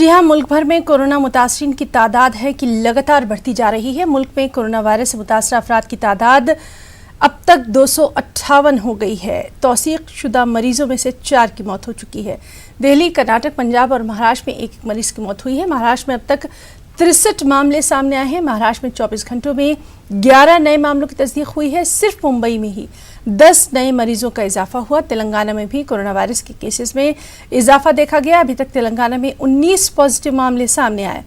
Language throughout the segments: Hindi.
जी हां, मुल्क भर में कोरोना मुतासरीन की तादाद है कि लगातार बढ़ती जा रही है। मुल्क में कोरोना वायरस से मुतासर अफराद की तादाद अब तक 258 हो गई है। तौसीक शुदा मरीजों में से 4 की मौत हो चुकी है। दिल्ली, कर्नाटक, पंजाब और महाराष्ट्र में एक मरीज की मौत हुई है। महाराष्ट्र में अब तक 63 मामले सामने आए हैं। महाराष्ट्र में 24 घंटों में 11 नए मामलों की तस्दीक हुई है। सिर्फ मुंबई में ही 10 नए मरीजों का इजाफा हुआ। तेलंगाना में भी कोरोना वायरस के केसेस में इजाफा देखा गया। अभी तक तेलंगाना में 19 पॉजिटिव मामले सामने आए।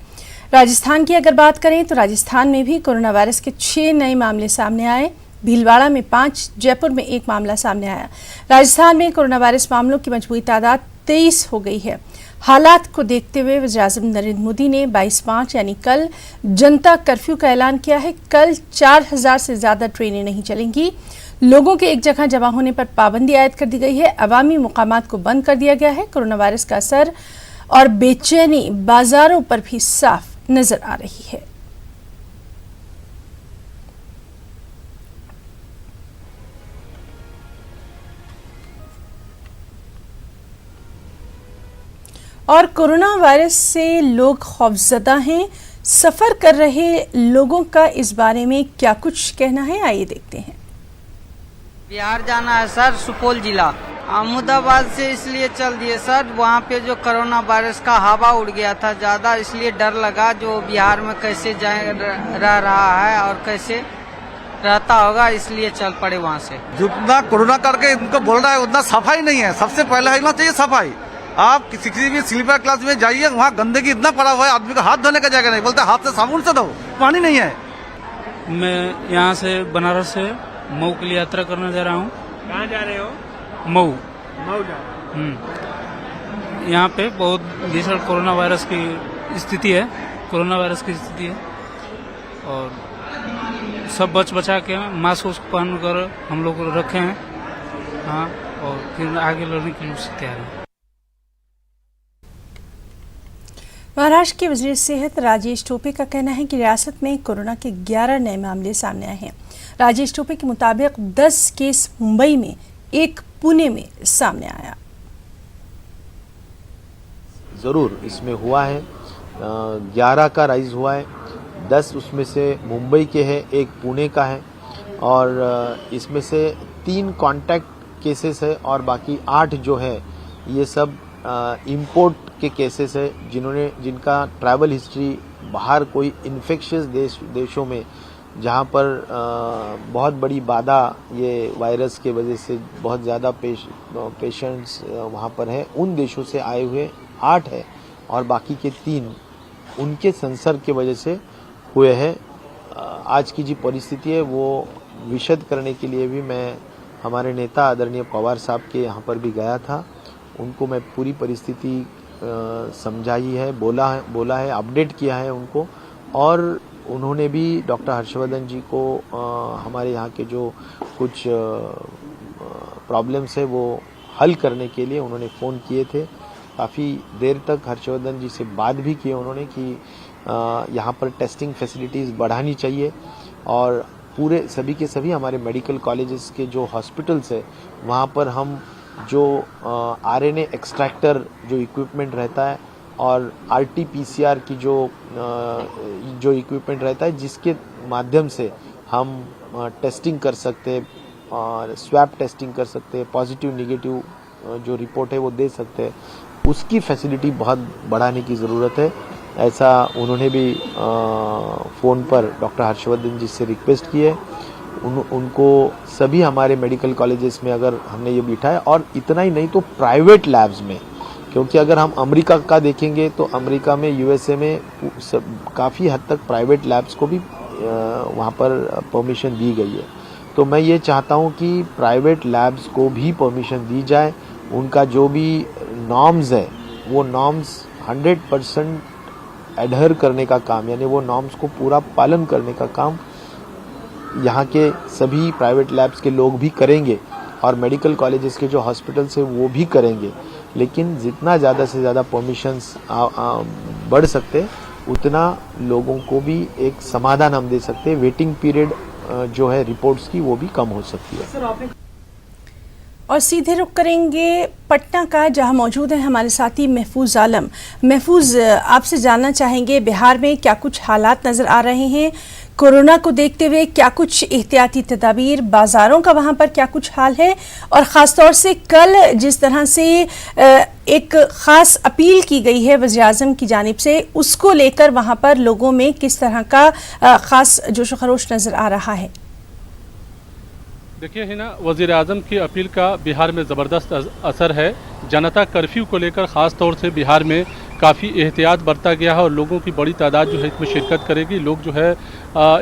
राजस्थान की अगर बात करें तो राजस्थान में भी कोरोना वायरस के 6 नए मामले सामने आए। भीलवाड़ा में 5, जयपुर में 1 मामला सामने आया। राजस्थान में कोरोना वायरस मामलों की मजमूई तादाद 23 हो गई है। हालात को देखते हुए वज़ीर-ए-आज़म नरेंद्र मोदी ने 22 मार्च यानी कल जनता कर्फ्यू का ऐलान किया है। कल 4000 से ज़्यादा ट्रेनें नहीं चलेंगी। लोगों के एक जगह जमा होने पर पाबंदी आयद कर दी गई है। अवामी मुकामात को बंद कर दिया गया है। कोरोना वायरस का असर और बेचैनी बाजारों पर भी साफ नजर आ रही है। और कोरोना वायरस से लोग खौफजदा हैं। सफर कर रहे लोगों का इस बारे में क्या कुछ कहना है, आइए देखते हैं। बिहार जाना है सर, सुपौल जिला। अहमदाबाद से इसलिए चल दिए सर, वहाँ पे जो कोरोना वायरस का हवा उड़ गया था ज्यादा, इसलिए डर लगा जो बिहार में कैसे रह रहा है और कैसे रहता होगा, इसलिए चल पड़े वहाँ से। जितना कोरोना करके इनको बोल रहा है उतना सफाई नहीं है। सबसे पहले होना चाहिए सफाई। आप किसी भी स्लीपर क्लास में जाइए, वहाँ गंदगी इतना पड़ा हुआ है, आदमी का हाथ धोने का जगह नहीं। बोलते हाथ से साबुन से धो, पानी नहीं है। मैं यहाँ से बनारस से मऊ के लिए यात्रा करने जा रहा हूँ। कहाँ जा रहे हो? मऊ। मऊ जा रहे हो। यहाँ पे बहुत भीषण कोरोना वायरस की स्थिति है। और सब बचा के मास्क पहन कर हम लोग रखे हैं। हाँ, और फिर आगे लड़ने के लिए तैयार हैं। महाराष्ट्र के वजीर सेहत राजेश टोपे का कहना है कि रियासत में कोरोना के 11 नए मामले सामने आए हैं। राजेश टोपे के मुताबिक 10 केस मुंबई में, 1 पुणे में सामने आया। ज़रूर इसमें हुआ है, 11 का राइज हुआ है। 10 उसमें से मुंबई के हैं, 1 पुणे का है और इसमें से 3 कॉन्टैक्ट केसेस है और बाकी 8 जो है ये सब इंपोर्ट के केसेस है, जिनका ट्रैवल हिस्ट्री बाहर कोई इन्फेक्शियस देशों में जहाँ पर बहुत बड़ी बाधा ये वायरस के वजह से बहुत ज़्यादा पेशेंट्स वहाँ पर है, उन देशों से आए हुए 8 है और बाकी के 3 उनके संसर्ग के वजह से हुए हैं। आज की जो परिस्थिति है वो विशद करने के लिए भी मैं हमारे नेता आदरणीय पवार साहब के यहाँ पर भी गया था। उनको मैं पूरी परिस्थिति समझाई है, बोला है, अपडेट किया है उनको और उन्होंने भी डॉक्टर हर्षवर्धन जी को हमारे यहाँ के जो कुछ प्रॉब्लम्स है वो हल करने के लिए उन्होंने फ़ोन किए थे। काफ़ी देर तक हर्षवर्धन जी से बात भी की उन्होंने कि यहाँ पर टेस्टिंग फैसिलिटीज़ बढ़ानी चाहिए और पूरे सभी के सभी हमारे मेडिकल कॉलेजेस के जो हॉस्पिटल्स है वहाँ पर हम जो आरएनए एक्सट्रैक्टर जो इक्विपमेंट रहता है और आरटी-पीसीआर की जो इक्विपमेंट रहता है जिसके माध्यम से हम टेस्टिंग कर सकते हैं और स्वैब टेस्टिंग कर सकते हैं, पॉजिटिव निगेटिव जो रिपोर्ट है वो दे सकते हैं, उसकी फैसिलिटी बहुत बढ़ाने की ज़रूरत है। ऐसा उन्होंने भी फ़ोन पर डॉक्टर हर्षवर्धन जी से रिक्वेस्ट की है। उनको सभी हमारे मेडिकल कॉलेजेस में अगर हमने ये बिठाया और इतना ही नहीं तो प्राइवेट लैब्स में, क्योंकि अगर हम अमेरिका का देखेंगे तो अमेरिका में, यूएसए में काफ़ी हद तक प्राइवेट लैब्स को भी वहाँ पर परमिशन दी गई है। तो मैं ये चाहता हूँ कि प्राइवेट लैब्स को भी परमिशन दी जाए। उनका जो भी नॉर्म्स है वो नॉर्म्स 100% एडहर करने का काम, यानी वो नॉर्म्स को पूरा पालन करने का काम यहाँ के सभी प्राइवेट लैब्स के लोग भी करेंगे और मेडिकल कॉलेजेस के जो हॉस्पिटल्स है वो भी करेंगे। लेकिन जितना ज़्यादा से ज़्यादा परमिशंस बढ़ सकते उतना लोगों को भी एक समाधान हम दे सकते हैं। वेटिंग पीरियड जो है रिपोर्ट्स की वो भी कम हो सकती है। और सीधे रुख करेंगे पटना का, जहां मौजूद है हमारे साथी महफूज आलम। महफूज, आपसे जानना चाहेंगे बिहार में क्या कुछ हालात नज़र आ रहे हैं कोरोना को देखते हुए, क्या कुछ एहतियाती तदाबीर, बाज़ारों का वहाँ पर क्या कुछ हाल है, और ख़ास तौर से कल जिस तरह से एक ख़ास अपील की गई है वज़ीर-ए-आज़म की जानिब से, उसको लेकर वहाँ पर लोगों में किस तरह का ख़ास जोश व खरोश नज़र आ रहा है? देखिए हिना, वज़ीर-ए-आज़म की अपील का बिहार में ज़बरदस्त असर है। जनता कर्फ्यू को लेकर ख़ास तौर से बिहार में काफ़ी एहतियात बरता गया है और लोगों की बड़ी तादाद जो है इसमें शिरकत करेगी। लोग जो है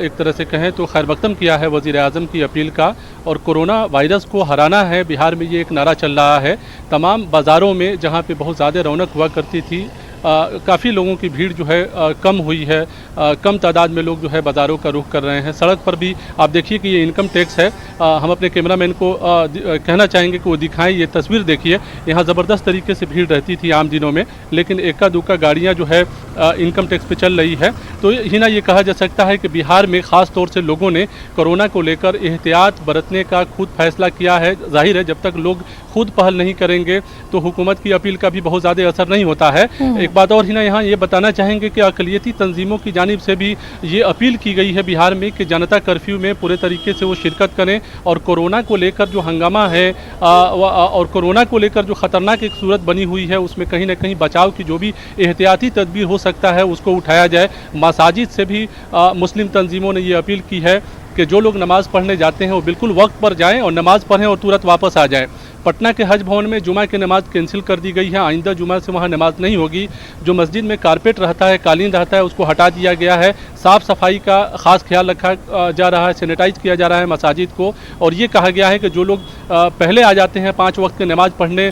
एक तरह से कहें तो खैर मकदम किया है वज़ीर-ए-आज़म की अपील का, और कोरोना वायरस को हराना है बिहार में, ये एक नारा चल रहा है। तमाम बाज़ारों में जहाँ पे बहुत ज़्यादा रौनक हुआ करती थी, काफ़ी लोगों की भीड़ जो है कम हुई है। कम तादाद में लोग जो है बाज़ारों का रुख कर रहे हैं। सड़क पर भी आप देखिए कि ये इनकम टैक्स है। हम अपने कैमरामैन को कहना चाहेंगे कि वो दिखाएं, ये तस्वीर देखिए। यहाँ ज़बरदस्त तरीके से भीड़ रहती थी आम दिनों में, लेकिन एका दुक्का गाड़ियाँ जो है इनकम टैक्स पे चल रही है। तो हिना ये कहा जा सकता है कि बिहार में ख़ास तौर से लोगों ने कोरोना को लेकर एहतियात बरतने का खुद फैसला किया है। जाहिर है जब तक लोग खुद पहल नहीं करेंगे तो हुकूमत की अपील का भी बहुत ज़्यादा असर नहीं होता है। एक बात और हिना यहाँ ये बताना चाहेंगे कि अक़लियती तंजीमों की जानिब से भी ये अपील की गई है बिहार में कि जनता कर्फ्यू में पूरे तरीके से वो शिरकत करें, और कोरोना को लेकर जो हंगामा है और कोरोना को लेकर जो ख़तरनाक एक सूरत बनी हुई है, उसमें कहीं ना कहीं बचाव की जो भी एहतियाती तदबीर हो सकता है उसको उठाया जाए। मसाजिद से भी मुस्लिम तंजीमों ने ये अपील की है कि जो लोग नमाज़ पढ़ने जाते हैं वो बिल्कुल वक्त पर जाएं और नमाज़ पढ़ें और तुरंत वापस आ जाएं। पटना के हज भवन में जुमा की नमाज़ कैंसिल कर दी गई है। आइंदा जुमा से वहाँ नमाज नहीं होगी। जो मस्जिद में कारपेट रहता है, कालीन रहता है, उसको हटा दिया गया है। साफ़ सफाई का ख़ास ख्याल रखा जा रहा है, सैनिटाइज़ किया जा रहा है मसाजिद को। और ये कहा गया है कि जो लोग पहले आ जाते हैं 5 वक्त की नमाज़ पढ़ने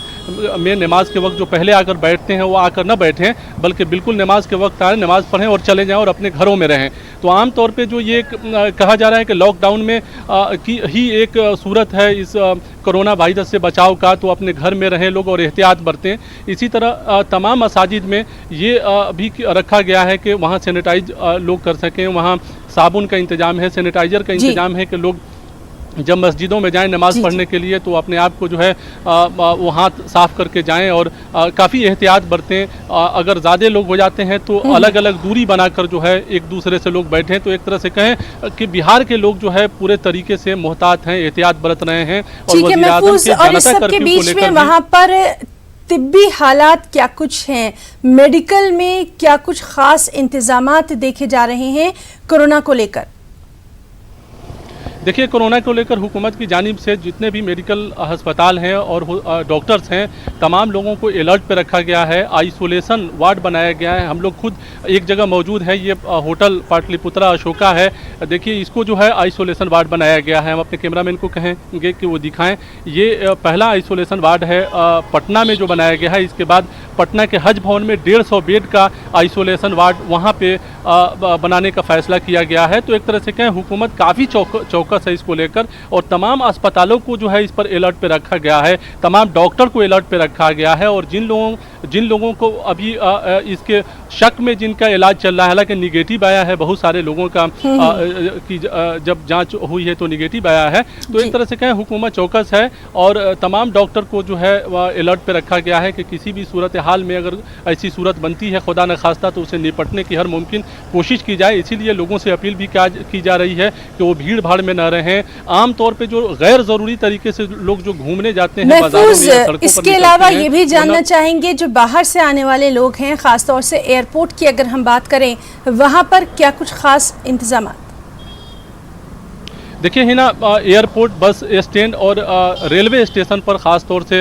में, नमाज के वक्त जो पहले आकर बैठते हैं वो आकर न बैठें, बल्कि बिल्कुल नमाज के वक्त आए, नमाज़ पढ़ें और चले जाएँ और अपने घरों में रहें। तो आम तौर पे जो ये कहा जा रहा है कि लॉकडाउन में की ही एक सूरत है इस कोरोना वायरस से बचाव का, तो अपने घर में रहें लोग और एहतियात बरतें। इसी तरह तमाम मसाजिद में ये भी रखा गया है कि वहाँ सैनिटाइज लोग कर सकें। वहाँ साबुन का इंतज़ाम है, सैनिटाइज़र का इंतज़ाम है कि लोग जब मस्जिदों में जाएं नमाज़ पढ़ने के लिए तो अपने आप को जो है वो हाथ साफ़ करके जाएं और काफ़ी एहतियात बरतें। अगर ज़्यादा लोग हो जाते हैं तो अलग अलग दूरी बनाकर जो है एक दूसरे से लोग बैठें। तो एक तरह से कहें कि बिहार के लोग जो है पूरे तरीके से मोहतात हैं, एहतियात बरत रहे हैं। और वज़ीर-ए-आज़म के जनता कर्फ्यू को लेकर वहाँ पर तिब्बी हालात क्या कुछ हैं, मेडिकल में क्या कुछ ख़ास इंतज़ामात देखे जा रहे हैं कोरोना को लेकर? देखिए, कोरोना को लेकर हुकूमत की जानिब से जितने भी मेडिकल अस्पताल हैं और डॉक्टर्स हैं, तमाम लोगों को अलर्ट पे रखा गया है। आइसोलेशन वार्ड बनाया गया है। हम लोग खुद एक जगह मौजूद है, ये होटल पाटलिपुत्रा अशोका है। देखिए, इसको जो है आइसोलेशन वार्ड बनाया गया है। हम अपने कैमरामैन को कहेंगे कि वो दिखाएं। ये पहला आइसोलेशन वार्ड है पटना में जो बनाया गया है। इसके बाद पटना के हज भवन में 150 बेड का आइसोलेशन वार्ड वहाँ पे बनाने का फैसला किया गया है। तो एक तरह से कहें हुकूमत काफ़ी चौकस है इसको लेकर, और तमाम अस्पतालों को जो है इस पर अलर्ट पे रखा गया है। तमाम डॉक्टर को अलर्ट पे रखा गया है। और जिन लोगों को अभी इसके शक में जिनका इलाज चल रहा है, हालांकि निगेटिव आया है, बहुत सारे लोगों का की जब जांच हुई है तो निगेटिव आया है। तो एक तरह से कहें हुकूमत चौकस है और तमाम डॉक्टर को जो है अलर्ट पे रखा गया है कि किसी भी सूरत हाल में अगर ऐसी सूरत बनती है खुदा न खास्ता तो उसे निपटने की हर मुमकिन कोशिश की जाए। इसीलिए लोगों से अपील भी की जा रही है कि वो भीड़ भाड़ में न रहें। आम तौर पे जो गैर ज़रूरी तरीके से लोग जो घूमने जाते हैं बाजारों में, सड़कों पर, इसके अलावा ये भी जानना चाहेंगे जो बाहर से आने वाले लोग हैं, खासतौर से एयरपोर्ट की अगर हम बात करें, वहाँ पर क्या कुछ खास इंतजाम? देखिए हिना, एयरपोर्ट, बस स्टैंड और रेलवे स्टेशन पर ख़ास तौर से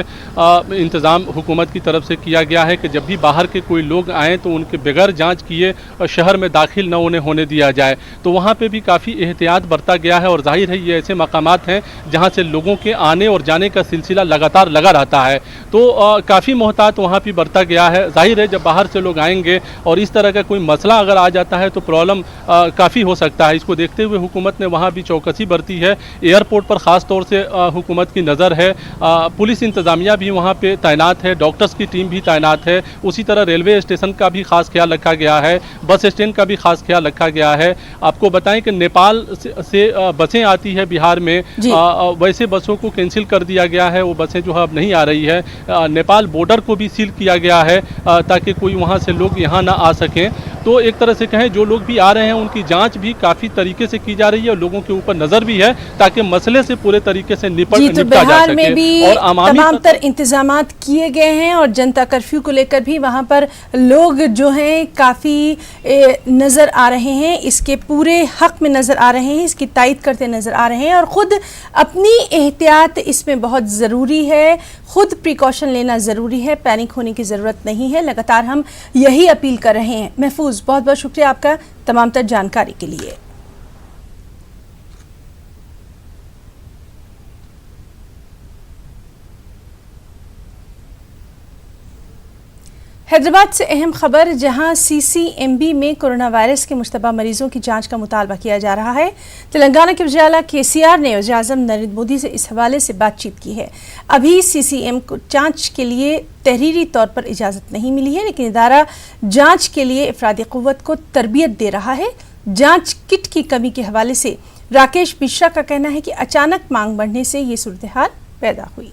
इंतज़ाम हुकूमत की तरफ से किया गया है कि जब भी बाहर के कोई लोग आएँ तो उनके बगैर जांच किए शहर में दाखिल न उन्हें होने दिया जाए। तो वहाँ पे भी काफ़ी एहतियात बरता गया है। और जाहिर है ये ऐसे मकामात हैं जहाँ से लोगों के आने और जाने का सिलसिला लगातार लगा रहता है। तो काफ़ी मोहतात वहाँ भी बरता गया है। जाहिर है जब बाहर से लोग आएंगे और इस तरह का कोई मसला अगर आ जाता है तो प्रॉब्लम काफ़ी हो सकता है। इसको देखते हुए हुकूमत ने वहाँ भी चौकसी बरती है। एयरपोर्ट पर ख़ास तौर से हुकूमत की नज़र है। पुलिस इंतज़ामिया भी वहाँ पे तैनात है, डॉक्टर्स की टीम भी तैनात है। उसी तरह रेलवे स्टेशन का भी खास ख्याल रखा गया है, बस स्टैंड का भी खास ख्याल रखा गया है। आपको बताएं कि नेपाल से बसें आती है बिहार में, वैसे बसों को कैंसिल कर दिया गया है, वो बसें जो है अब नहीं आ रही है। नेपाल बॉर्डर को भी सील किया गया है ताकि कोई वहाँ से लोग यहाँ ना आ सकें। तो एक तरह से कहें जो लोग भी आ रहे हैं उनकी जांच भी काफ़ी तरीके से की जा रही है और लोगों के ऊपर नज़र भी है ताकि मसले से पूरे तरीके से निपटा जा सके। बिहार में भी तमाम तर इंतजामात किए गए हैं और जनता कर्फ्यू को लेकर भी वहां पर लोग जो हैं काफ़ी नज़र आ रहे हैं, इसके पूरे हक में नज़र आ रहे हैं, इसकी तायद करते नज़र आ रहे हैं और ख़ुद अपनी एहतियात इसमें बहुत ज़रूरी है, खुद प्रिकॉशन लेना ज़रूरी है, पैनिक होने की ज़रूरत नहीं है। लगातार हम यही अपील कर रहे हैं। महफूज, बहुत बहुत शुक्रिया आपका तमाम तर जानकारी के लिए। हैदराबाद से अहम खबर, जहां CCMB में कोरोना वायरस के मुश्तबा मरीजों की जांच का मुतालबा किया जा रहा है। तेलंगाना के वज़ीर KCR ने वज़ीर-ए-आज़म नरेंद्र मोदी से इस हवाले से बातचीत की है। अभी CCM को जांच के लिए तहरीरी तौर पर इजाज़त नहीं मिली है, लेकिन इदारा जांच के लिए अफरादी क़ुव्वत को तरबियत दे रहा है। जांच किट की कमी के हवाले से राकेश मिश्रा का कहना है कि अचानक मांग बढ़ने से ये सूरत हाल पैदा हुई।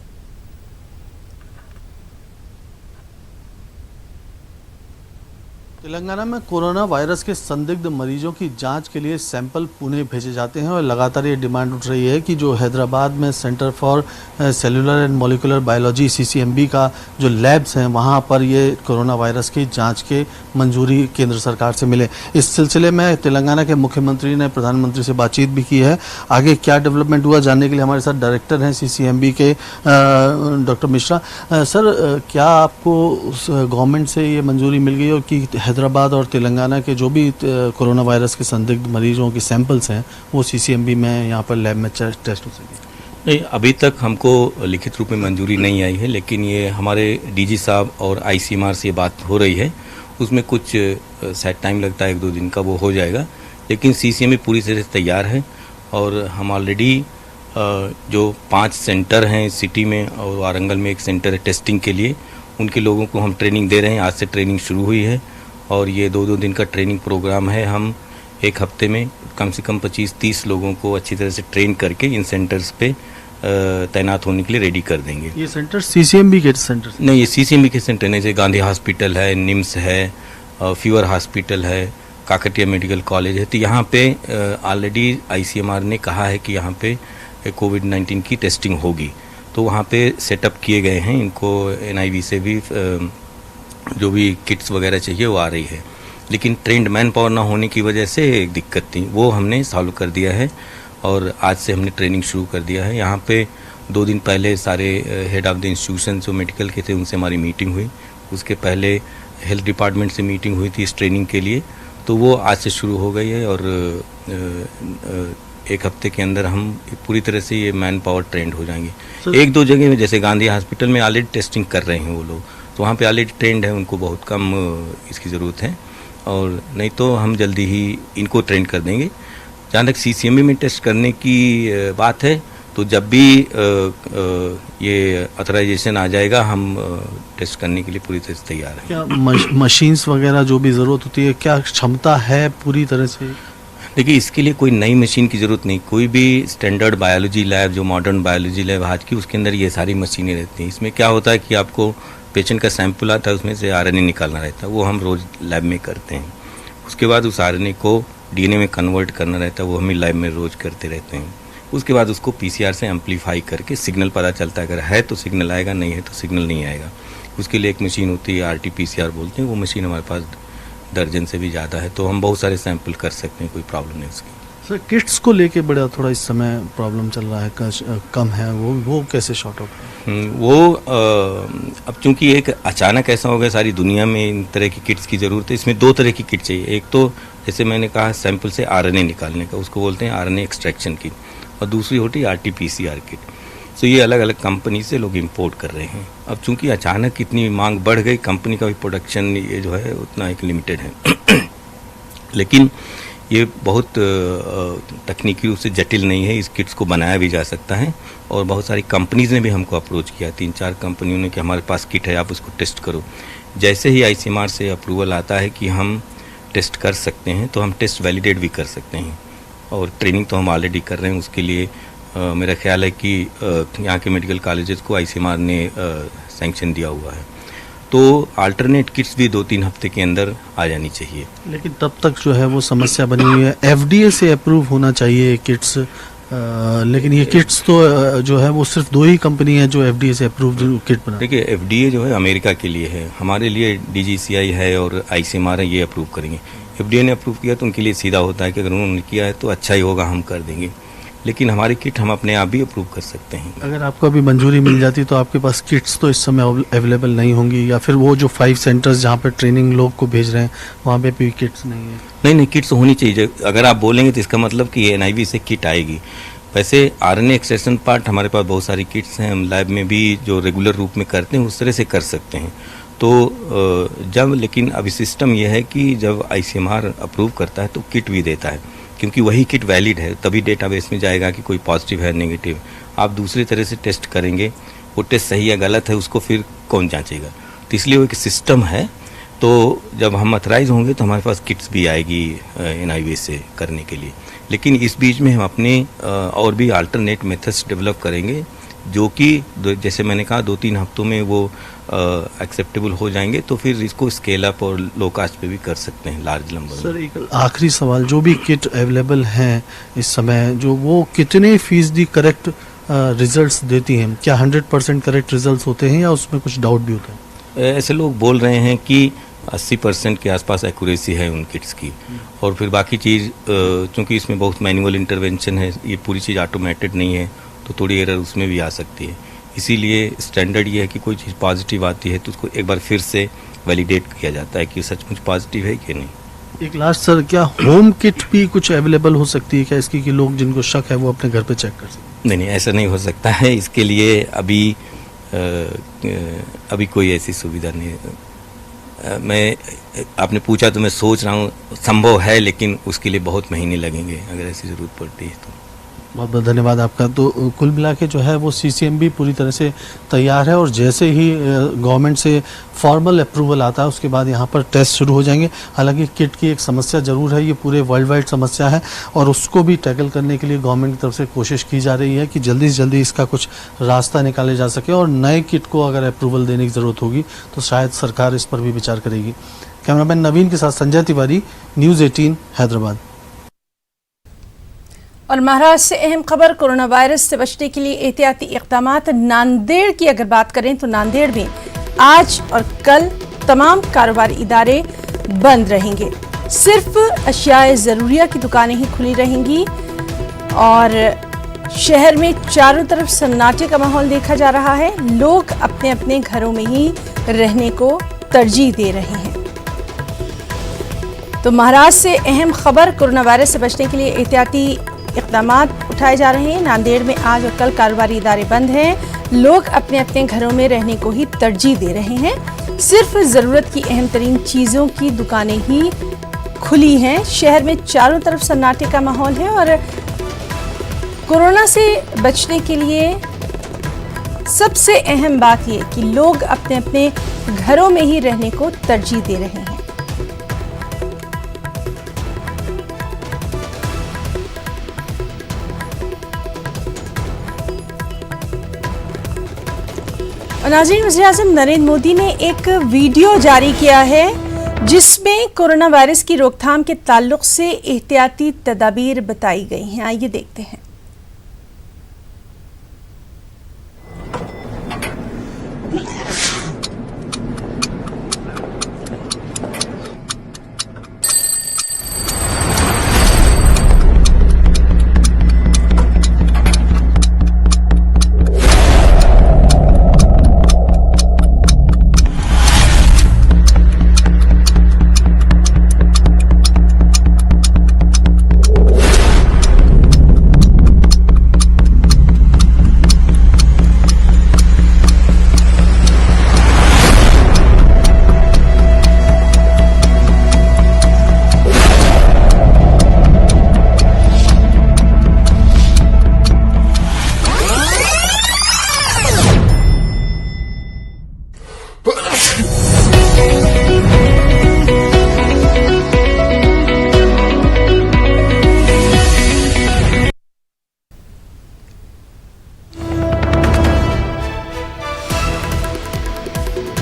तेलंगाना में कोरोना वायरस के संदिग्ध मरीजों की जांच के लिए सैंपल पुणे भेजे जाते हैं और लगातार ये डिमांड उठ रही है कि जो हैदराबाद में centre for cellular and molecular biology CCMB का जो लैब्स हैं वहां पर ये कोरोना वायरस की जांच के मंजूरी केंद्र सरकार से मिले। इस सिलसिले में तेलंगाना के मुख्यमंत्री ने प्रधानमंत्री से बातचीत भी की है। आगे क्या डेवलपमेंट हुआ जानने के लिए हमारे साथ डायरेक्टर हैं CCMB के डॉक्टर मिश्रा। सर, क्या आपको गवर्नमेंट से ये मंजूरी मिल गई और कि हैदराबाद और तेलंगाना के जो भी कोरोना वायरस के संदिग्ध मरीजों के सैंपल्स हैं वो CCMB में यहाँ पर लैब में टेस्ट हो सके? नहीं, अभी तक हमको लिखित रूप में मंजूरी नहीं आई है, लेकिन ये हमारे DG साहब और ICMR से बात हो रही है। उसमें कुछ शायद टाइम लगता है, 1-2 दिन का, वो हो जाएगा। लेकिन CCMB पूरी तरह से तैयार है और हम ऑलरेडी जो 5 सेंटर हैं सिटी में और वारंगल में एक सेंटर है टेस्टिंग के लिए, उनके लोगों को हम ट्रेनिंग दे रहे हैं। आज से ट्रेनिंग शुरू हुई है और ये 2-2 दिन का ट्रेनिंग प्रोग्राम है। हम एक हफ्ते में कम से कम 25-30 लोगों को अच्छी तरह से ट्रेन करके इन सेंटर्स पे तैनात होने के लिए रेडी कर देंगे। ये सेंटर CCMB के सेंटर नहीं, ये CCMB के सेंटर नहीं, जैसे गांधी हॉस्पिटल है, निम्स है, फीवर हॉस्पिटल है, काकटिया मेडिकल कॉलेज है। तो यहाँ पे ऑलरेडी ICMR ने कहा है कि यहाँ पे कोविड-19 की टेस्टिंग होगी, तो वहाँ पे सेटअप किए गए हैं। इनको NIV से भी जो भी किट्स वगैरह चाहिए वो आ रही है, लेकिन ट्रेंड मैन पावर ना होने की वजह से एक दिक्कत थी, वो हमने सॉल्व कर दिया है और आज से हमने ट्रेनिंग शुरू कर दिया है। यहाँ पे 2 दिन पहले सारे हेड ऑफ द इंस्टीट्यूशन जो मेडिकल के थे उनसे हमारी मीटिंग हुई। उसके पहले हेल्थ डिपार्टमेंट से मीटिंग हुई थी इस ट्रेनिंग के लिए, तो वो आज से शुरू हो गई है और 1 हफ्ते के अंदर हम पूरी तरह से ये मैन पावर ट्रेंड हो जाएंगे। 1-2 जगह में जैसे गांधी हॉस्पिटल में ऑलरेडी टेस्टिंग कर रहे हैं वो लोग, तो वहाँ पे ऑलरेडी ट्रेंड है, उनको बहुत कम इसकी ज़रूरत है और नहीं तो हम जल्दी ही इनको ट्रेंड कर देंगे। जहाँ तक CCMB में टेस्ट करने की बात है, तो जब भी ये ऑथराइजेशन आ जाएगा हम टेस्ट करने के लिए पूरी तरह से तैयार हैं। क्या मशीन्स वगैरह जो भी ज़रूरत होती है, क्या क्षमता है पूरी तरह से? देखिए, इसके लिए कोई नई मशीन की ज़रूरत नहीं। कोई भी स्टैंडर्ड बायोलॉजी लैब जो मॉडर्न बायोलॉजी लैब आज की, उसके अंदर ये सारी मशीनें रहती हैं। इसमें क्या होता है कि आपको पेशेंट का सैंपल आता है, उसमें से RNA निकालना रहता है, वो हम रोज़ लैब में करते हैं। उसके बाद उस RNA को DNA में कन्वर्ट करना रहता है, वो हम लैब में रोज़ करते रहते हैं। उसके बाद उसको PCR से एम्पलीफाई करके सिग्नल पता चलता है, अगर है तो सिग्नल आएगा, नहीं है तो सिग्नल नहीं आएगा। उसके लिए एक मशीन होती है RT-PCR बोलते हैं, वो मशीन हमारे पास दर्जन से भी ज़्यादा है, तो हम बहुत सारे सैंपल कर सकते हैं, कोई प्रॉब्लम नहीं उसकी। सर, किट्स को लेके बड़ा थोड़ा इस समय प्रॉब्लम चल रहा है, कम है, वो कैसे शॉर्ट आउट है? वो अब चूंकि एक अचानक ऐसा हो गया, सारी दुनिया में इन तरह की किट्स की ज़रूरत है। इसमें 2 तरह की किट चाहिए। एक तो जैसे मैंने कहा सैंपल से RNA निकालने का, उसको बोलते हैं RNA एक्सट्रैक्शन किट, और दूसरी होती है RT-PCR किट। तो ये अलग अलग कंपनी से लोग इंपोर्ट कर रहे हैं। अब चूंकि अचानक इतनी मांग बढ़ गई, कंपनी का भी प्रोडक्शन ये जो है उतना एक लिमिटेड है। लेकिन ये बहुत तकनीकी रूप से जटिल नहीं है, इस किट्स को बनाया भी जा सकता है और बहुत सारी कंपनीज़ ने भी हमको अप्रोच किया, 3-4 कंपनियों ने कि हमारे पास किट है, आप उसको टेस्ट करो। जैसे ही ICMR से अप्रूवल आता है कि हम टेस्ट कर सकते हैं तो हम टेस्ट वैलिडेट भी कर सकते हैं और ट्रेनिंग तो हम ऑलरेडी कर रहे हैं। उसके लिए मेरा ख्याल है कि यहाँ के मेडिकल कॉलेजेस को ICMR ने सैंक्शन दिया हुआ है, तो अल्टरनेट किट्स भी 2-3 हफ्ते के अंदर आ जानी चाहिए। लेकिन तब तक जो है वो समस्या बनी हुई है, FDA से अप्रूव होना चाहिए किट्स, लेकिन ये किट्स तो जो है वो सिर्फ 2 ही कंपनी है जो FDA से अप्रूव किट बना। देखिए FDA जो है अमेरिका के लिए है, हमारे लिए DGCI है और ICMR है, ये अप्रूव करेंगे। FDA ने अप्रूव किया तो उनके लिए सीधा होता है कि अगर उन्होंने किया है तो अच्छा ही होगा, हम कर देंगे, लेकिन हमारी किट हम अपने आप भी अप्रूव कर सकते हैं। अगर आपको अभी मंजूरी मिल जाती तो आपके पास किट्स तो इस समय अवेलेबल नहीं होंगी, या फिर वो जो 5 सेंटर्स जहाँ पर ट्रेनिंग लोग को भेज रहे हैं वहाँ पे भी किट्स नहीं है? नहीं, किट्स होनी चाहिए। अगर आप बोलेंगे तो इसका मतलब कि NIV से किट आएगी। वैसे RNA एक्सट्रैक्शन पार्ट हमारे पास बहुत सारी किट्स हैं, हम लैब में भी जो रेगुलर रूप में करते हैं उस तरह से कर सकते हैं। तो जब लेकिन अभी सिस्टम यह है कि जब ICMR अप्रूव करता है तो किट भी देता है, क्योंकि वही किट वैलिड है, तभी डेटाबेस में जाएगा कि कोई पॉजिटिव है नेगेटिव। आप दूसरी तरह से टेस्ट करेंगे, वो टेस्ट सही या गलत है उसको फिर कौन जांचेगा। तो इसलिए वो एक सिस्टम है, तो जब हम अथराइज होंगे तो हमारे पास किट्स भी आएगी NIV से करने के लिए। लेकिन इस बीच में हम अपने और भी अल्टरनेट मेथड्स डेवलप करेंगे जो कि जैसे मैंने कहा 2-3 हफ्तों में वो एक्सेप्टेबल हो जाएंगे, तो फिर इसको स्केल अप और लो कास्ट पे भी कर सकते हैं लार्ज नंबर। सर एक आखिरी सवाल, जो भी किट अवेलेबल हैं इस समय, जो वो कितने फीसदी करेक्ट रिजल्ट्स देती हैं? क्या 100% करेक्ट रिजल्ट्स होते हैं या उसमें कुछ डाउट भी होता है? ऐसे लोग बोल रहे हैं कि 80% के आसपास एक्यूरेसी है उन किट्स की, और फिर बाकी चीज़ चूँकि इसमें बहुत मैनुअल इंटरवेंशन है, ये पूरी चीज़ ऑटोमेटेड नहीं है, तो थोड़ी एरर उसमें भी आ सकती है। इसीलिए स्टैंडर्ड ये है कि कोई चीज़ पॉजिटिव आती है तो उसको एक बार फिर से वैलिडेट किया जाता है कि सचमुच पॉजिटिव है कि नहीं। एक लास्ट सर, क्या होम किट भी कुछ अवेलेबल हो सकती है क्या इसकी, कि लोग जिनको शक है वो अपने घर पे चेक कर सकते? नहीं, ऐसा नहीं हो सकता है। इसके लिए अभी कोई ऐसी सुविधा नहीं है। मैं आपने पूछा तो मैं सोच रहा हूँ, संभव है लेकिन उसके लिए बहुत महीने लगेंगे अगर ऐसी ज़रूरत पड़ती है तो। बहुत बहुत धन्यवाद आपका। तो कुल मिला के जो है वो CCMB पूरी तरह से तैयार है, और जैसे ही गवर्नमेंट से फॉर्मल अप्रूवल आता है उसके बाद यहाँ पर टेस्ट शुरू हो जाएंगे। हालांकि किट की एक समस्या ज़रूर है, ये पूरे वर्ल्ड वाइड समस्या है, और उसको भी टैकल करने के लिए गवर्नमेंट की तरफ से कोशिश की जा रही है कि जल्दी से जल्दी इसका कुछ रास्ता निकाले जा सके, और नए किट को अगर अप्रूवल देने की ज़रूरत होगी तो शायद सरकार इस पर भी विचार करेगी। कैमरामैन नवीन के साथ संजय तिवारी, न्यूज़ 18 हैदराबाद। और महाराष्ट्र से अहम खबर, कोरोना वायरस से बचने के लिए एहतियाती इक़दामात। नांदेड़ की अगर बात करें तो नांदेड़ में आज और कल तमाम कारोबारी इदारे बंद रहेंगे, सिर्फ अशियाए ज़रूरिया की दुकानें ही खुली रहेंगी, और शहर में चारों तरफ सन्नाटे का माहौल देखा जा रहा है। लोग अपने अपने घरों में ही रहने को तरजीह दे रहे हैं। तो महाराष्ट्र से अहम खबर, कोरोना वायरस से बचने के लिए एहतियाती इक़दामात उठाए जा रहे हैं। नांदेड़ में आज और कल कारोबारी इदारे बंद हैं, लोग अपने अपने घरों में रहने को ही तरजीह दे रहे हैं, सिर्फ ज़रूरत की अहम तरीन चीज़ों की दुकानें ही खुली हैं। शहर में चारों तरफ सन्नाटे का माहौल है, और कोरोना से बचने के लिए सबसे अहम बात यह कि लोग अपने अपने घरों में ही रहने को तरजीह दे रहे हैं। नाज़रीन, वज़ीर-ए-आज़म नरेंद्र मोदी ने एक वीडियो जारी किया है जिसमें कोरोना वायरस की रोकथाम के ताल्लुक से एहतियाती तदाबीर बताई गई हैं। आइए देखते हैं।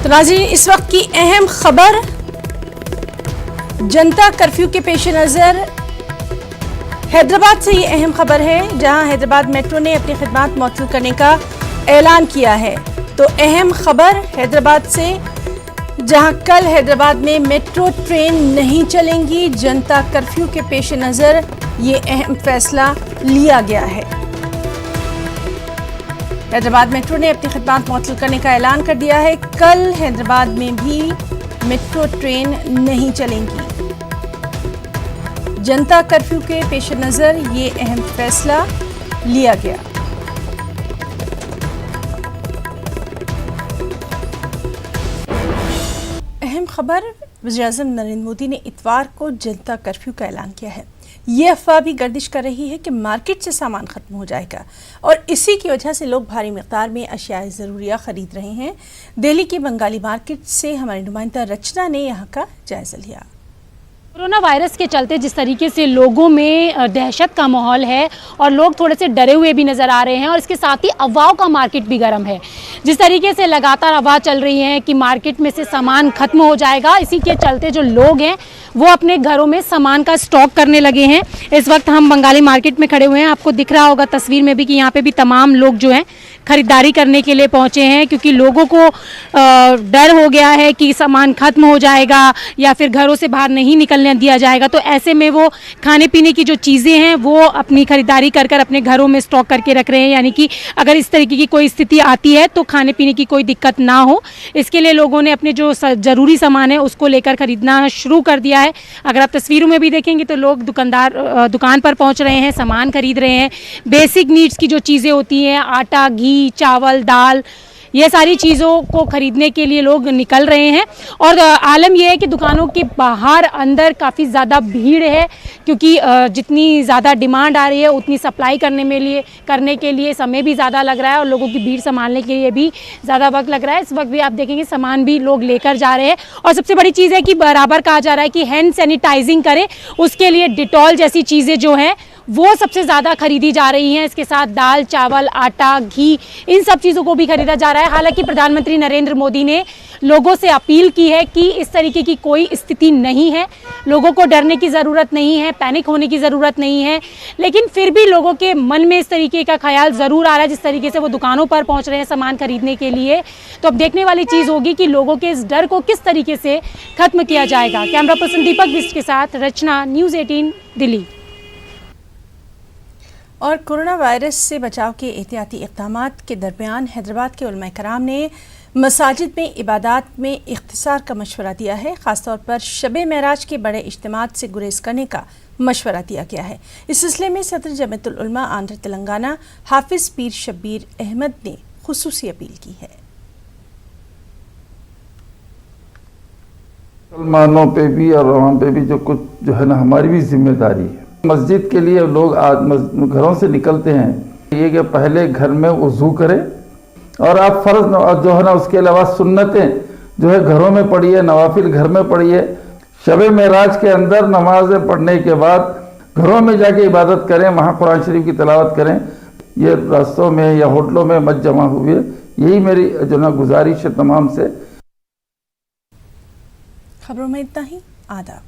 तो नाज़रीन, इस वक्त की अहम खबर जनता कर्फ्यू के पेश नज़र हैदराबाद से ये अहम खबर है, जहां हैदराबाद मेट्रो ने अपनी खिदमत मौतूल करने का ऐलान किया है। तो अहम खबर हैदराबाद से, जहां कल हैदराबाद में मेट्रो ट्रेन नहीं चलेंगी। जनता कर्फ्यू के पेश नज़र ये अहम फैसला लिया गया है। हैदराबाद मेट्रो ने अपनी खिदमत मौतूल करने का ऐलान कर दिया है। कल हैदराबाद में भी मेट्रो ट्रेन नहीं चलेंगी। जनता कर्फ्यू के पेश नज़र ये अहम फैसला लिया गया। अहम खबर, वज़ीर-ए-आज़म नरेंद्र मोदी ने इतवार को जनता कर्फ्यू का ऐलान किया है। ये अफवाह भी गर्दिश कर रही है कि मार्केट से सामान खत्म हो जाएगा और इसी की वजह से लोग भारी मिक़दार में अशियाए ज़रूरिया ख़रीद रहे हैं। दिल्ली की बंगाली मार्केट से हमारी नुमाइंदा रचना ने यहाँ का जायज़ा लिया। कोरोना वायरस के चलते जिस तरीके से लोगों में दहशत का माहौल है और लोग थोड़े से डरे हुए भी नज़र आ रहे हैं, और इसके साथ ही अफवाहों का मार्केट भी गर्म है। जिस तरीके से लगातार अफवाह चल रही है कि मार्केट में से सामान खत्म हो जाएगा, इसी के चलते जो लोग हैं वो अपने घरों में सामान का स्टॉक करने लगे हैं। इस वक्त हम बंगाली मार्केट में खड़े हुए हैं। आपको दिख रहा होगा तस्वीर में भी कि यहाँ पे भी तमाम लोग जो हैं खरीदारी करने के लिए पहुँचे हैं, क्योंकि लोगों को डर हो गया है कि सामान खत्म हो जाएगा या फिर घरों से बाहर नहीं निकलने दिया जाएगा। तो ऐसे में वो खाने पीने की जो चीज़ें हैं वो अपनी खरीदारी कर कर अपने घरों में स्टॉक करके रख रहे हैं, यानी कि अगर इस तरीके की कोई स्थिति आती है तो खाने पीने की कोई दिक्कत ना हो। इसके लिए लोगों ने अपने जो ज़रूरी सामान है उसको लेकर खरीदना शुरू कर दिया है। अगर आप तस्वीरों में भी देखेंगे तो लोग दुकान पर पहुंच रहे हैं, सामान खरीद रहे हैं। बेसिक नीड्स की जो चीज़ें होती हैं, आटा, घी, चावल, दाल, ये सारी चीज़ों को खरीदने के लिए लोग निकल रहे हैं। और आलम यह है कि दुकानों के बाहर अंदर काफ़ी ज़्यादा भीड़ है, क्योंकि जितनी ज़्यादा डिमांड आ रही है उतनी सप्लाई करने के लिए समय भी ज़्यादा लग रहा है और लोगों की भीड़ संभालने के लिए भी ज़्यादा वक्त लग रहा है। इस वक्त भी आप देखेंगे सामान भी लोग लेकर जा रहे हैं। और सबसे बड़ी चीज़ है कि बराबर कहा जा रहा है कि हैंड सैनिटाइजिंग करें, उसके लिए डिटॉल जैसी चीज़ें जो हैं वो सबसे ज़्यादा खरीदी जा रही हैं। इसके साथ दाल, चावल, आटा, घी, इन सब चीज़ों को भी खरीदा जा रहा है। हालांकि प्रधानमंत्री नरेंद्र मोदी ने लोगों से अपील की है कि इस तरीके की कोई स्थिति नहीं है, लोगों को डरने की ज़रूरत नहीं है, पैनिक होने की ज़रूरत नहीं है। लेकिन फिर भी लोगों के मन में इस तरीके का ख्याल ज़रूर आ रहा है, जिस तरीके से वो दुकानों पर पहुँच रहे हैं सामान खरीदने के लिए। तो अब देखने वाली चीज़ होगी कि लोगों के इस डर को किस तरीके से ख़त्म किया जाएगा। कैमरा पर्सन दीपक बिस्ट के साथ रचना, न्यूज़ 18 दिल्ली। और कोरोना वायरस से बचाव के एहतियाती इक़दामात के दरमियान हैदराबाद के उलमा कराम ने मसाजिद में इबादत में इख्तिसार का मशवरा दिया है। ख़ासतौर पर शब महराज के बड़े इज्तिमात से गुरेज करने का मशवरा दिया गया है। इस सिलसिले में सदर जमीयतुल उलमा आंध्र तेलंगाना हाफिज़ पीर शब्बीर अहमद ने खुसूसी अपील की है। मुसलमानों पे भी और वहाँ पे भी जो कुछ जो है ना हमारी भी जिम्मेदारी है। मस्जिद के लिए लोग घरों से निकलते हैं, ये कि पहले घर में वज़ू करें और आप फ़र्ज जो है ना उसके अलावा सुन्नतें जो है घरों में पढ़िए, नवाफिल घर में पढ़िए। शब महराज के अंदर नमाज़ें पढ़ने के बाद घरों में जाके इबादत करें, वहाँ कुरान शरीफ की तिलावत करें। ये रास्तों में या होटलों में मत जमा हुए, यही मेरी जो ना गुजारिश है तमाम से। खबरों में इतना ही। आदाब।